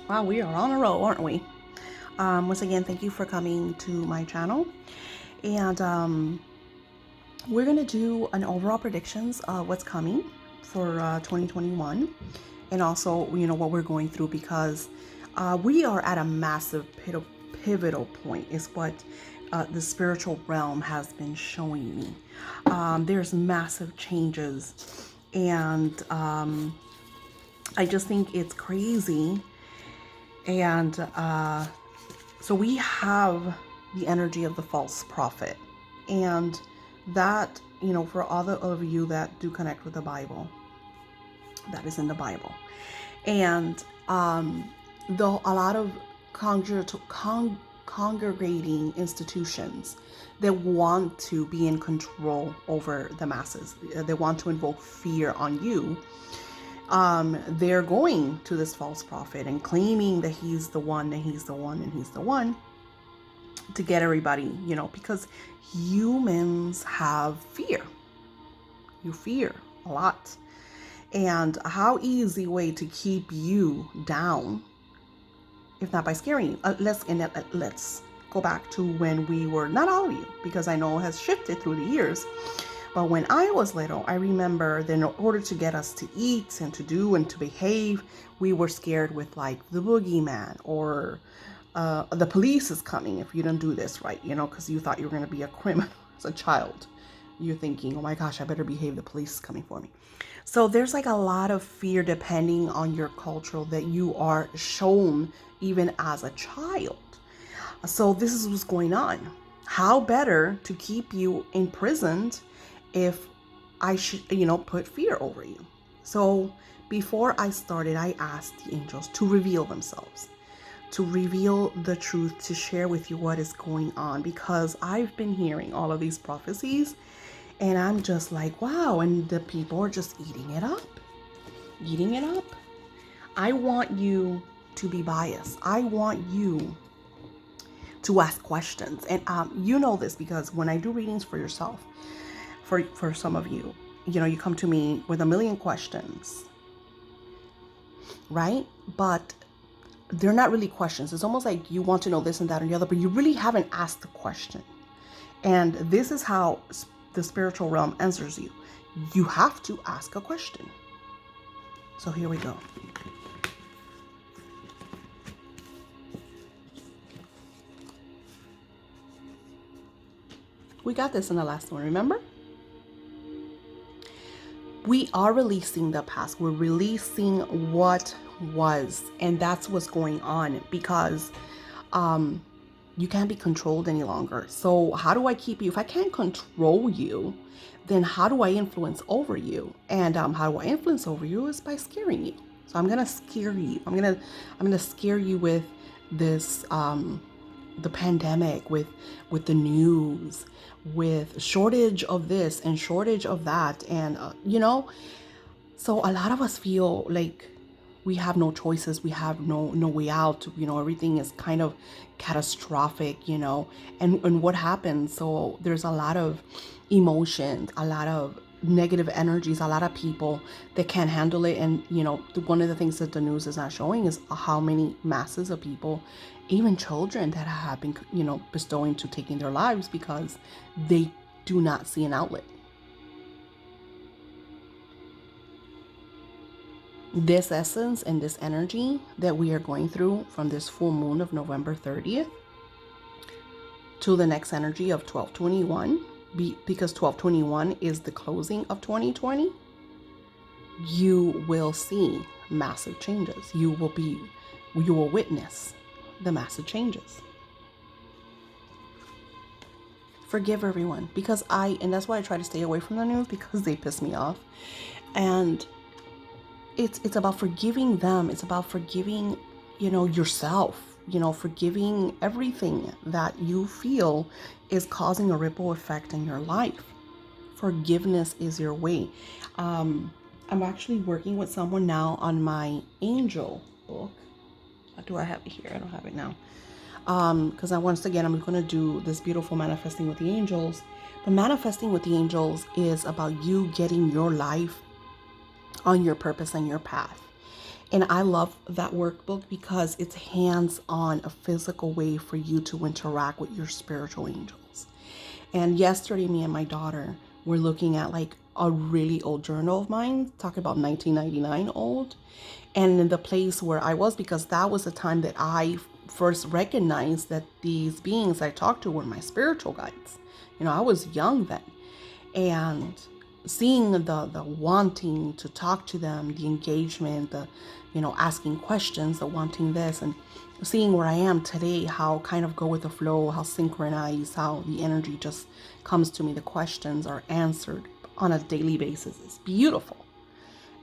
Wow, we are on a roll, aren't we? Once again, thank you for coming to my channel. And we're going to do an overall predictions of what's coming for 2021. And also, what we're going through, because we are at a massive pivotal point is what the spiritual realm has been showing me. There's massive changes. And I just think it's crazy. And so we have the energy of the false prophet. And that, for all of you that do connect with the Bible, that is in the Bible. And though a lot of congregating institutions that want to be in control over the masses, they want to invoke fear on you. They're going to this false prophet and claiming that he's the one, and he's the one, and he's the one to get everybody, because humans have fear. You fear a lot. And how easy way to keep you down, if not by scaring you. Let's go back to when we were, not all of you, because I know it has shifted through the years. But when I was little, I remember that in order to get us to eat and to do and to behave, we were scared with like the boogeyman, or the police is coming if you don't do this right, because you thought you were going to be a criminal as a child. You're thinking, oh my gosh, I better behave, the police is coming for me. So there's like a lot of fear depending on your culture that you are shown even as a child. So this is what's going on. How better to keep you imprisoned if I should, put fear over you. So before I started, I asked the angels to reveal themselves, to reveal the truth, to share with you what is going on, because I've been hearing all of these prophecies and I'm just like, wow. And the people are just eating it up. I want you to be biased. I want you to ask questions. And you know this because when I do readings for yourself, for some of you, you come to me with a million questions, right? But they're not really questions. It's almost like you want to know this and that and the other, but you really haven't asked the question. And this is how the spiritual realm answers you. You have to ask a question. So here we go. We got this in the last one, remember? We are releasing the past. We're releasing what was, and that's what's going on, because you can't be controlled any longer. So how do I keep you? If I can't control you, then how do I influence over you? And how do I influence over you is by scaring you. So I'm gonna scare you. I'm gonna scare you with this, the pandemic, with the news, with shortage of this and shortage of that, and so a lot of us feel like we have no choices, we have no way out, everything is kind of catastrophic, and what happens. So there's a lot of emotions, a lot of negative energies, a lot of people that can't handle it. And one of the things that the news is not showing is how many masses of people, even children, that have been bestowing to taking their lives because they do not see an outlet. This essence and this energy that we are going through from this full moon of November 30th to the next energy of 12/21, because 12/21 is the closing of 2020, you will see massive changes. You will witness the massive changes. Forgive everyone, because and that's why I try to stay away from the news, because they piss me off. And it's about forgiving them. It's about forgiving, yourself, forgiving everything that you feel is causing a ripple effect in your life. Forgiveness is your way. I'm actually working with someone now on my angel book. Do I have it here? I don't have it now. Because once again, I'm going to do this beautiful manifesting with the angels. But manifesting with the angels is about you getting your life on your purpose and your path. And I love that workbook because it's hands-on, a physical way for you to interact with your spiritual angels. And yesterday, me and my daughter were looking at like a really old journal of mine, talking about 1999 old. And in the place where I was, because that was the time that I first recognized that these beings I talked to were my spiritual guides. You know, I was young then. And seeing the wanting to talk to them, the engagement, the, you know, asking questions, the wanting this, and seeing where I am today, how kind of go with the flow, how synchronized, how the energy just comes to me. The questions are answered on a daily basis. It's beautiful.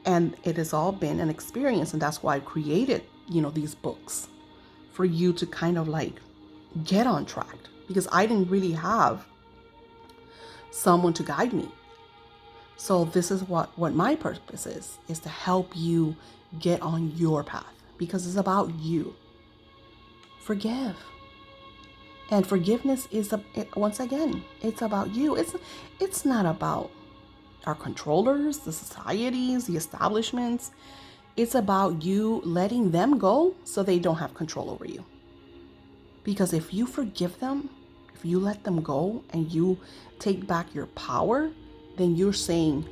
And it has all been an experience. And that's why I created, you know, these books for you to kind of like get on track, because I didn't really have someone to guide me. So this is what my purpose is to help you get on your path, because it's about you. Forgive. And forgiveness is, once again, it's about you. It's not about our controllers, the societies, the establishments. It's about you letting them go so they don't have control over you. Because if you forgive them, if you let them go and you take back your power, then you're saying,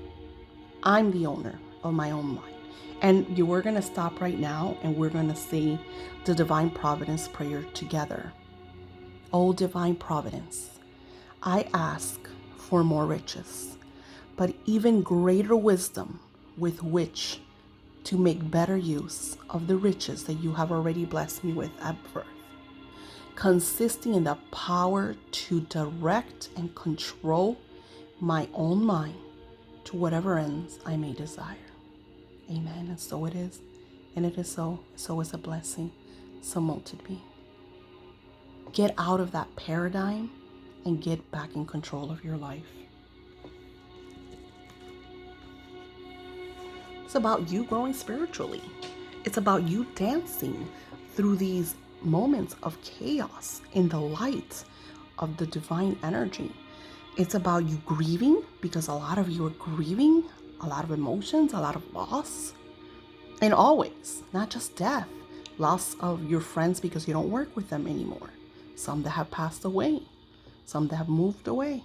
I'm the owner of my own mind. And we're going to stop right now and we're going to say the Divine Providence prayer together. Oh, Divine Providence, I ask for more riches, but even greater wisdom with which to make better use of the riches that you have already blessed me with at birth, consisting in the power to direct and control my own mind to whatever ends I may desire. Amen. And so it is. And it is so. So is a blessing. So mote it be. Get out of that paradigm and get back in control of your life. It's about you growing spiritually. It's about you dancing through these moments of chaos in the light of the divine energy. It's about you grieving, because a lot of you are grieving, a lot of emotions, a lot of loss. And always, not just death, loss of your friends because you don't work with them anymore. Some that have passed away, some that have moved away.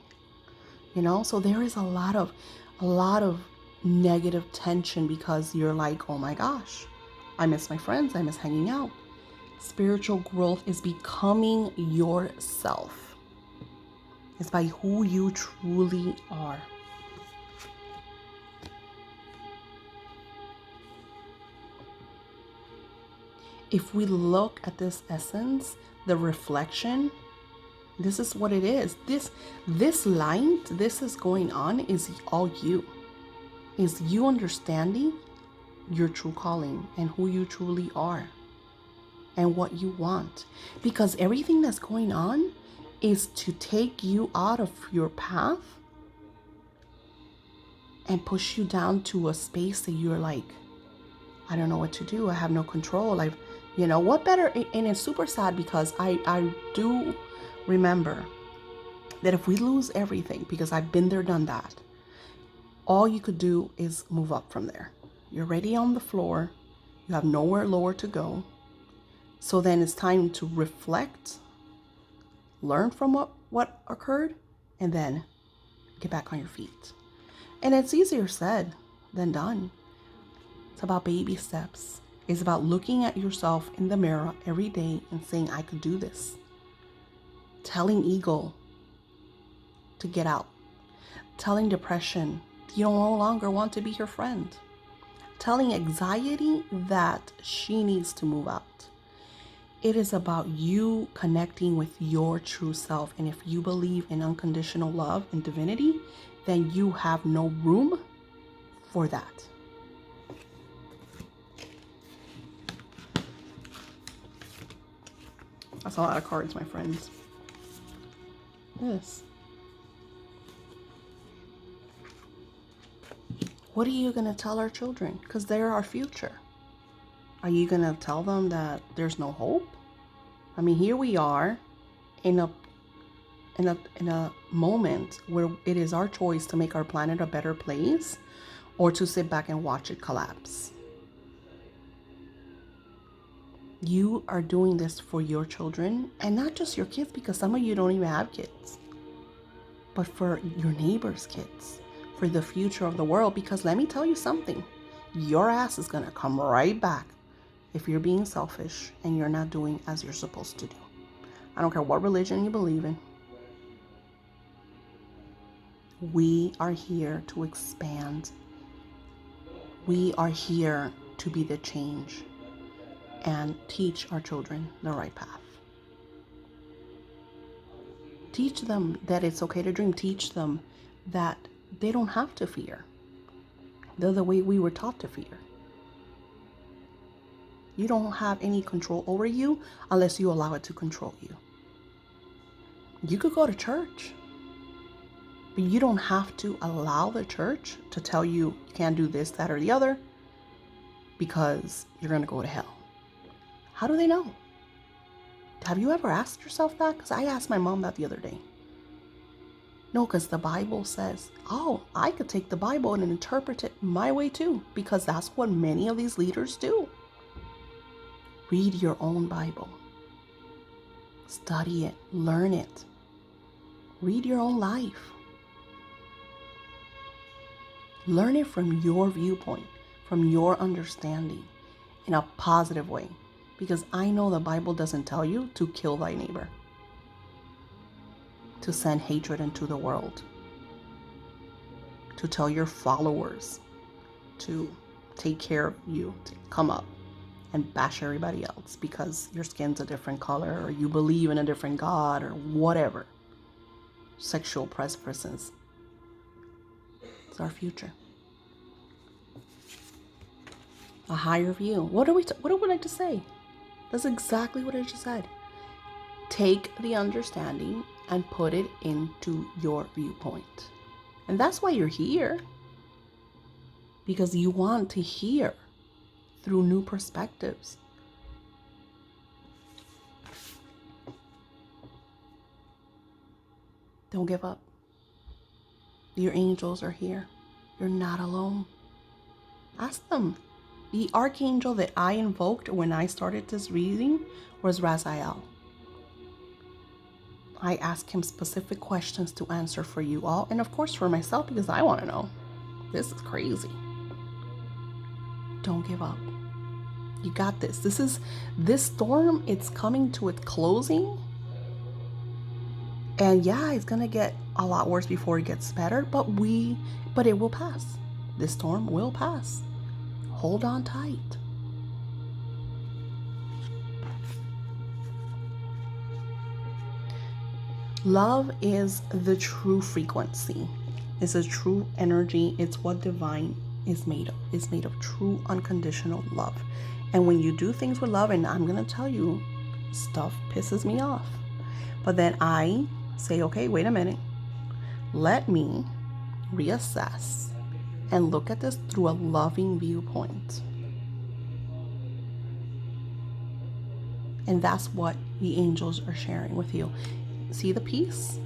You know, so there is a lot of negative tension because you're like, oh my gosh, I miss my friends, I miss hanging out. Spiritual growth is becoming yourself. It's by who you truly are. If we look at this essence, the reflection, this is what it is. This light, this is going on, is all you. Is you understanding your true calling and who you truly are and what you want. Because everything that's going on is to take you out of your path and push you down to a space that you're like, I don't know what to do. I have no control. What better? And it's super sad because I do remember that if we lose everything, because I've been there, done that, all you could do is move up from there. You're already on the floor. You have nowhere lower to go. So then it's time to reflect, learn from what occurred, and then get back on your feet. And it's easier said than done. It's about baby steps. It's about looking at yourself in the mirror every day and saying, I could do this. Telling ego to get out. Telling depression you no longer want to be your friend. Telling anxiety that she needs to move out. It is about you connecting with your true self. And if you believe in unconditional love and divinity, then you have no room for that. That's a lot of cards, my friends. This. What are you going to tell our children? Because they're our future. Are you going to tell them that there's no hope? I mean, here we are in a moment where it is our choice to make our planet a better place or to sit back and watch it collapse. You are doing this for your children, and not just your kids, because some of you don't even have kids, but for your neighbors' kids, for the future of the world. Because let me tell you something, your ass is going to come right back if you're being selfish and you're not doing as you're supposed to do. I don't care what religion you believe in. We are here to expand. We are here to be the change and teach our children the right path. Teach them that it's okay to dream. Teach them that they don't have to fear. They're the way we were taught to fear. You don't have any control over you unless you allow it to control you. You could go to church, but you don't have to allow the church to tell you you can't do this, that, or the other, because you're going to go to hell. How do they know? Have you ever asked yourself that? Because I asked my mom that the other day. No, because the Bible says, oh, I could take the Bible and interpret it my way too, because that's what many of these leaders do. Read your own Bible. Study it. Learn it. Read your own life. Learn it from your viewpoint, from your understanding, in a positive way. Because I know the Bible doesn't tell you to kill thy neighbor, to send hatred into the world, to tell your followers to take care of you, to come up and bash everybody else because your skin's a different color or you believe in a different God or whatever. Sexual preferences. It's our future. A higher view. What would I just say? That's exactly what I just said. Take the understanding and put it into your viewpoint. And that's why you're here. Because you want to hear through new perspectives. Don't give up. Your angels are here. You're not alone. Ask them. The archangel that I invoked when I started this reading was Raziel. I asked him specific questions to answer for you all, and of course for myself, because I want to know. This is crazy. Don't give up. You got this. This storm, it's coming to its closing. And yeah, it's going to get a lot worse before it gets better, but it will pass. This storm will pass. Hold on tight. Love is the true frequency. It's a true energy. It's what divine is made of. It's made of true unconditional love. And when you do things with love, and I'm going to tell you, stuff pisses me off. But then I say, okay, wait a minute. Let me reassess and look at this through a loving viewpoint. And that's what the angels are sharing with you. See the peace?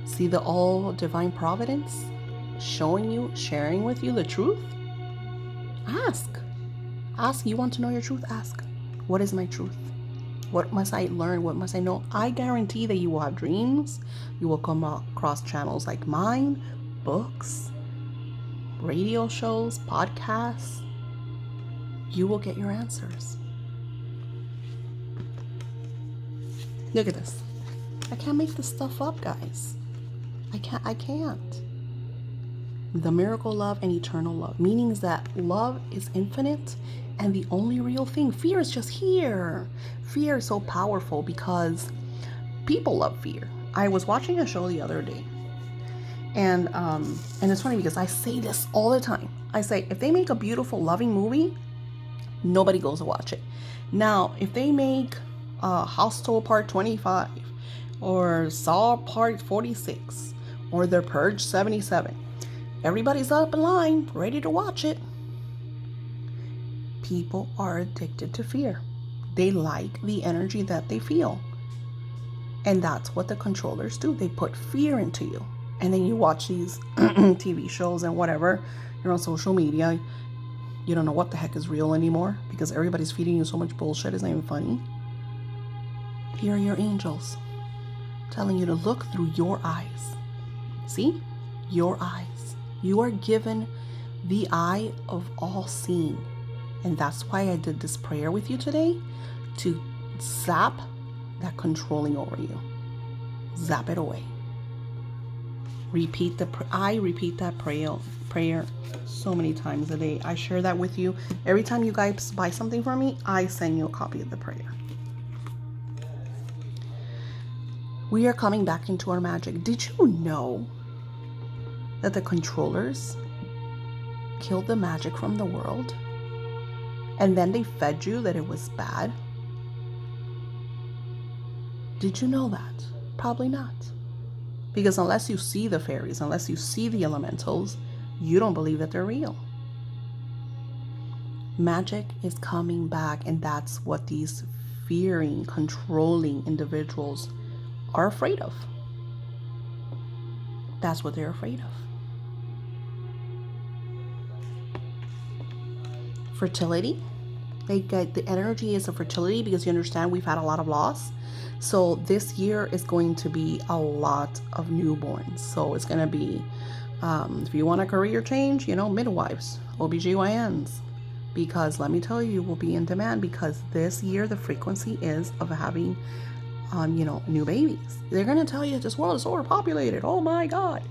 See the all divine providence showing you, sharing with you the truth? Ask. You want to know your truth? Ask. What is my truth? What must I learn? What must I know? I guarantee that you will have dreams. You will come across channels like mine, books, radio shows, podcasts. You will get your answers. Look at this. I can't make this stuff up, guys. I can't. The miracle love and eternal love. Meaning is that love is infinite and the only real thing. Fear is just here. Fear is so powerful because people love fear. I was watching a show the other day. And it's funny because I say this all the time. I say, if they make a beautiful, loving movie, nobody goes to watch it. Now, if they make Hostel Part 25 or Saw Part 46 or The Purge 77, everybody's up in line, ready to watch it. People are addicted to fear. They like the energy that they feel. And that's what the controllers do. They put fear into you. And then you watch these TV shows and whatever, you're on social media, You don't know what the heck is real anymore because everybody's feeding you so much bullshit. It's not even funny. Here are your angels telling you to look through your eyes. See? Your eyes. You are given the eye of all seeing. And that's why I did this prayer with you today, to zap that controlling over you. Zap it away. I repeat that prayer so many times a day. I share that with you. Every time you guys buy something from me, I send you a copy of the prayer. We are coming back into our magic. Did you know that the controllers killed the magic from the world? And then they fed you that it was bad? Did you know that? Probably not. Because unless you see the fairies, unless you see the elementals, you don't believe that they're real. Magic is coming back, and that's what these fearing, controlling individuals are afraid of. That's what they're afraid of. Fertility. They get the energy is of fertility because you understand we've had a lot of loss. So this year is going to be a lot of newborns. So it's going to be, if you want a career change, midwives, OBGYNs, because let me tell you, will be in demand because this year the frequency is of having, new babies. They're going to tell you this world is overpopulated. Oh my God.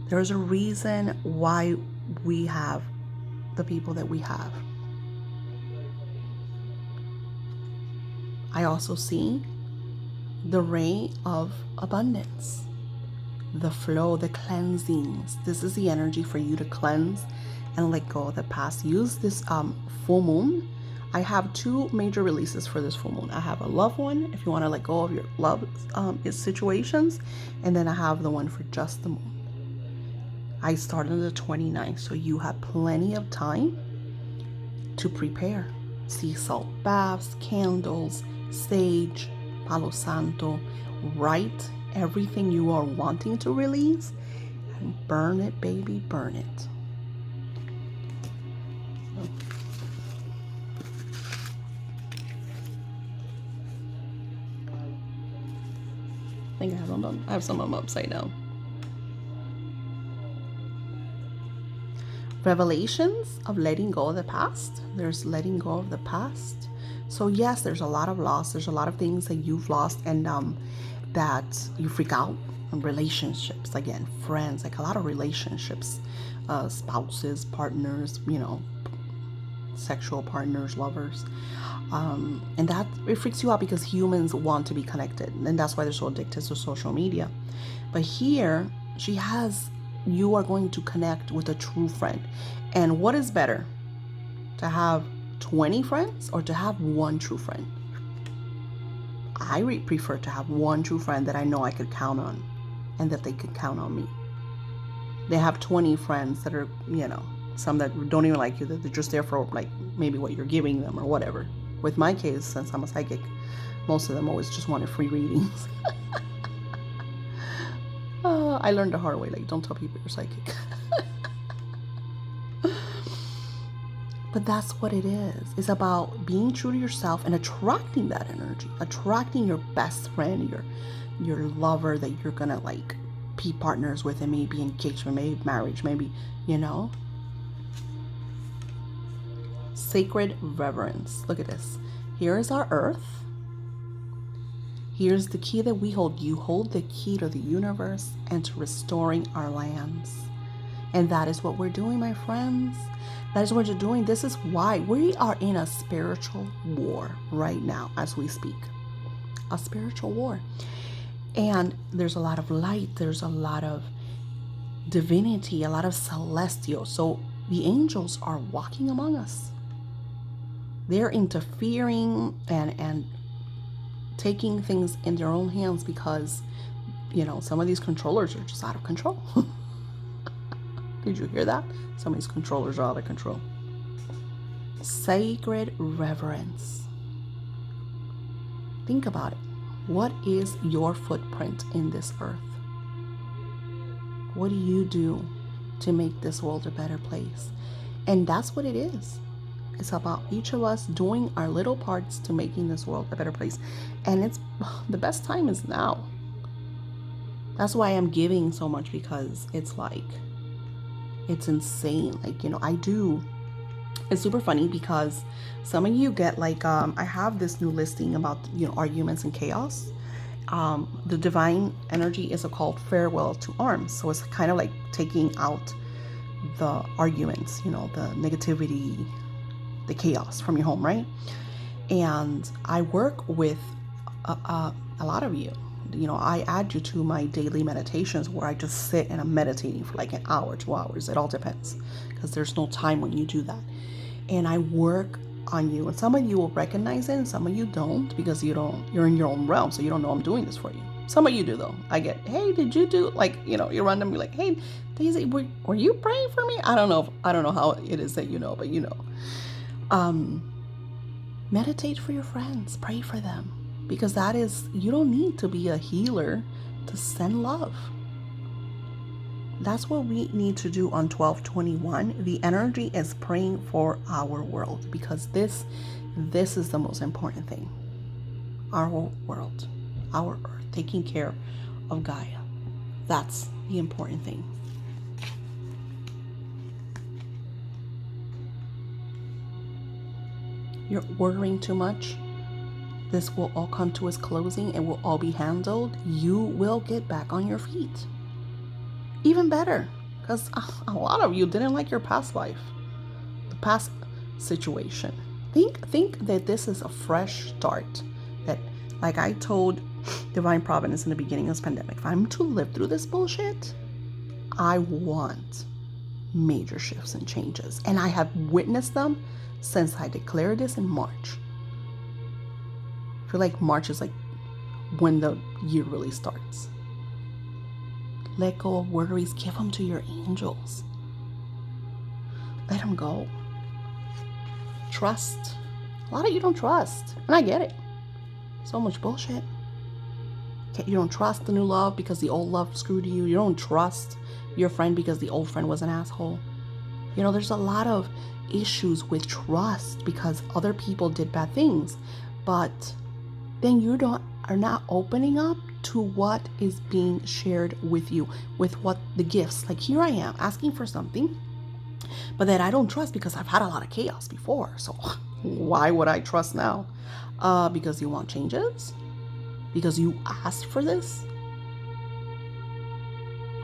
There's a reason why we have the people that we have. I also see the ray of abundance, the flow, the cleansings. This is the energy for you to cleanse and let go of the past. Use this full moon. I have two major releases for this full moon. I have a love one if you want to let go of your love situations, and then I have the one for just the moon. I start on the 29th, so you have plenty of time to prepare. Sea salt baths, candles, sage, Palo Santo. Write everything you are wanting to release and burn it, baby, burn it. I think I have them done. I have some of them upside down. Revelations of letting go of the past. There's letting go of the past. So yes, there's a lot of loss. There's a lot of things that you've lost and that you freak out. Relationships, again, friends, like a lot of relationships, spouses, partners, sexual partners, lovers. And that, it freaks you out because humans want to be connected. And that's why they're so addicted to social media. But here, you are going to connect with a true friend. And what is better? To have 20 friends or to have one true friend? I prefer to have one true friend that I know I could count on and that they could count on me. They have 20 friends that are, some that don't even like you, that they're just there for like maybe what you're giving them or whatever. With my case, since I'm a psychic, most of them always just wanted free readings. I learned the hard way, like don't tell people you're psychic. But that's what it is. It's about being true to yourself and attracting that energy, attracting your best friend, your lover that you're gonna like be partners with, and maybe engagement, maybe marriage, maybe, Sacred reverence. Look at this. Here is our earth. Here's the key that we hold. You hold the key to the universe and to restoring our lands. And that is what we're doing, my friends. That is what you're doing. This is why we are in a spiritual war right now as we speak. A spiritual war. And there's a lot of light. There's a lot of divinity, a lot of celestial. So the angels are walking among us. They're interfering and taking things in their own hands because, some of these controllers are just out of control. Did you hear that? Some of these controllers are out of control. Sacred reverence. Think about it. What is your footprint in this earth? What do you do to make this world a better place? And that's what it is. It's about each of us doing our little parts to making this world a better place. And it's the best time is now. That's why I'm giving so much, because it's like, it's insane. Like, it's super funny because some of you get like, I have this new listing about, arguments and chaos. The divine energy is called farewell to arms. So it's kind of like taking out the arguments, the negativity, the chaos from your home, right? And I work with a lot of you. I add you to my daily meditations where I just sit and I'm meditating for like an hour, 2 hours. It all depends, because there's no time when you do that. And I work on you, and some of you will recognize it and some of you don't, because you're in your own realm, so you don't know I'm doing this for you. Some of you do though. I get, hey, did you do, like, you run to me like, hey, Daisy, were you praying for me? I don't know how it is that but meditate for your friends, pray for them, because you don't need to be a healer to send love. That's what we need to do on 12/21. The energy is praying for our world, because this is the most important thing. Our world, our earth, taking care of Gaia. That's the important thing. You're worrying too much. This will all come to its closing. It will all be handled. You will get back on your feet. Even better, because a lot of you didn't like your past life, the past situation. Think that this is a fresh start. That, like I told Divine Providence in the beginning of this pandemic, if I'm to live through this bullshit, I want major shifts and changes. And I have witnessed them since I declared this in March. I feel like March is like when the year really starts. Let go of worries. Give them to your angels. Let them go. Trust. A lot of you don't trust. And I get it. So much bullshit. You don't trust the new love because the old love screwed you. You don't trust your friend because the old friend was an asshole. There's a lot of issues with trust because other people did bad things. But then you are not opening up to what is being shared with you, with what the gifts. Like, here I am asking for something, but that I don't trust because I've had a lot of chaos before. So why would I trust now? Because you want changes? Because you asked for this?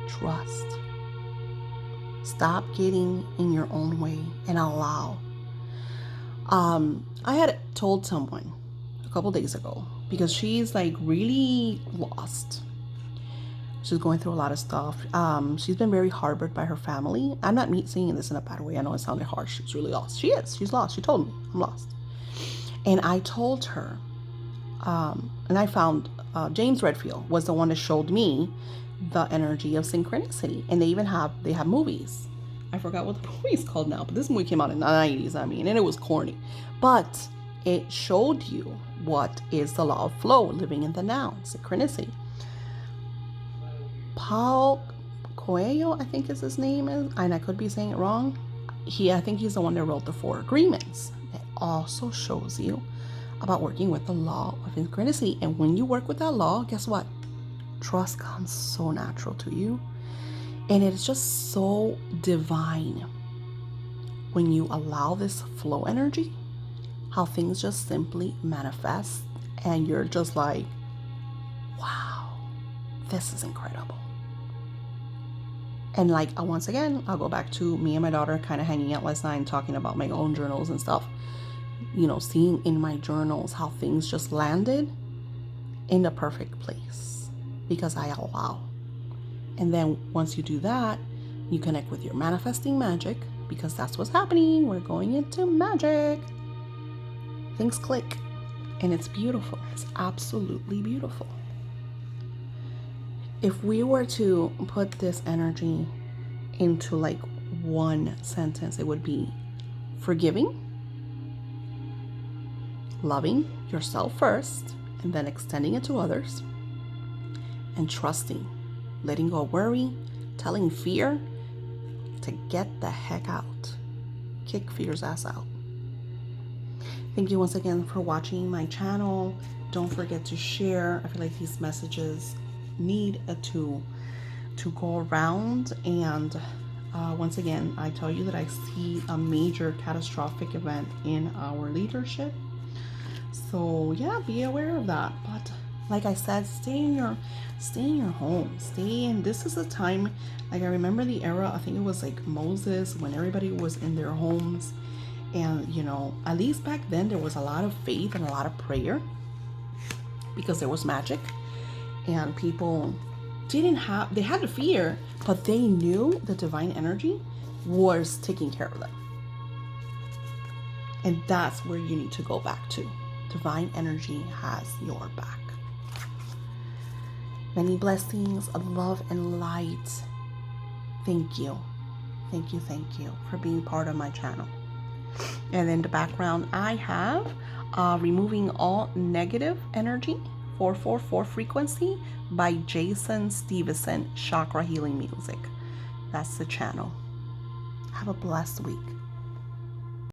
Trust. Stop getting in your own way and allow. I had told someone a couple days ago, because she's like really lost. She's going through a lot of stuff. She's been very harbored by her family. I'm not saying this in a bad way. I know it sounded harsh. She's really lost. She's lost. She told me, I'm lost. And I told her, and I found James Redfield was the one that showed me the energy of synchronicity. And they have movies. I forgot what the movie's called now, but this movie came out in the 90s, and it was corny. But it showed you what is the law of flow, living in the now, synchronicity. Paul Coelho, I think is his name, and I could be saying it wrong. I think he's the one that wrote the 4 Agreements. It also shows you about working with the law of synchronicity. And when you work with that law, guess what? Trust comes so natural to you. And it's just so divine when you allow this flow energy, how things just simply manifest, and you're just like, wow, this is incredible. And like, once again, I'll go back to me and my daughter kind of hanging out last night and talking about my own journals and stuff. Seeing in my journals how things just landed in the perfect place because I allow. And then once you do that, you connect with your manifesting magic, because that's what's happening. We're going into magic. Things click, and it's beautiful. It's absolutely beautiful. If we were to put this energy into like one sentence, it would be forgiving, loving yourself first, and then extending it to others, and trusting, letting go of worry, telling fear to get the heck out. kick fear's ass out. Thank you once again for watching my channel. Don't forget to share. I feel like these messages need to go around. And once again, I tell you that I see a major catastrophic event in our leadership. So yeah, be aware of that. But like I said, stay in your home. This is a time, like I remember the era, I think it was like Moses, when everybody was in their homes. And you know, at least back then there was a lot of faith and a lot of prayer, because there was magic, and people they had the fear, but they knew the divine energy was taking care of them. And that's where you need to go back to. Divine energy has your back. Many blessings of love and light. Thank you. Thank you for being part of my channel. And in the background, I have Removing All Negative Energy, 444 Frequency by Jason Stevenson, Chakra Healing Music. That's the channel. Have a blessed week.